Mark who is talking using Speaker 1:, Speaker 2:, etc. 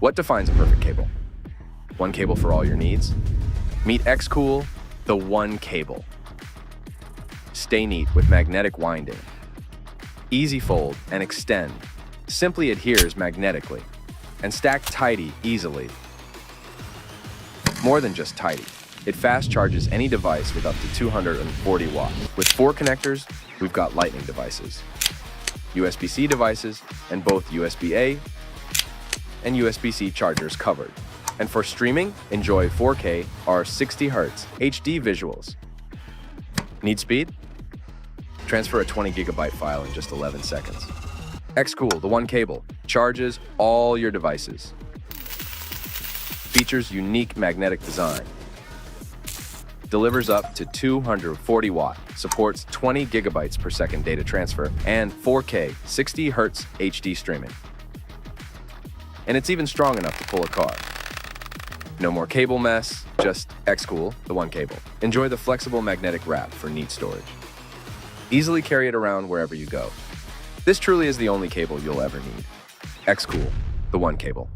Speaker 1: What defines a perfect cable? One cable for all your needs? Meet X-Cool, the one cable. Stay neat with magnetic winding. Easy fold and extend. Simply adheres magnetically. And stack tidy easily. More than just tidy. It fast charges any device with up to 240 watts. With 4 connectors, we've got lightning devices, USB-C devices, and both USB-A and USB-C chargers covered. And for streaming, enjoy 4K or 60 Hz HD visuals. Need speed? Transfer a 20 gigabyte file in just 11 seconds. X-Cool, the one cable, charges all your devices. Features unique magnetic design. Delivers up to 240 watt, supports 20 gigabytes per second data transfer, and 4K 60 Hz HD streaming. And it's even strong enough to pull a car. No more cable mess, just X-Cool, the one cable. Enjoy the flexible magnetic wrap for neat storage. Easily carry it around wherever you go. This truly is the only cable you'll ever need. X-Cool, the one cable.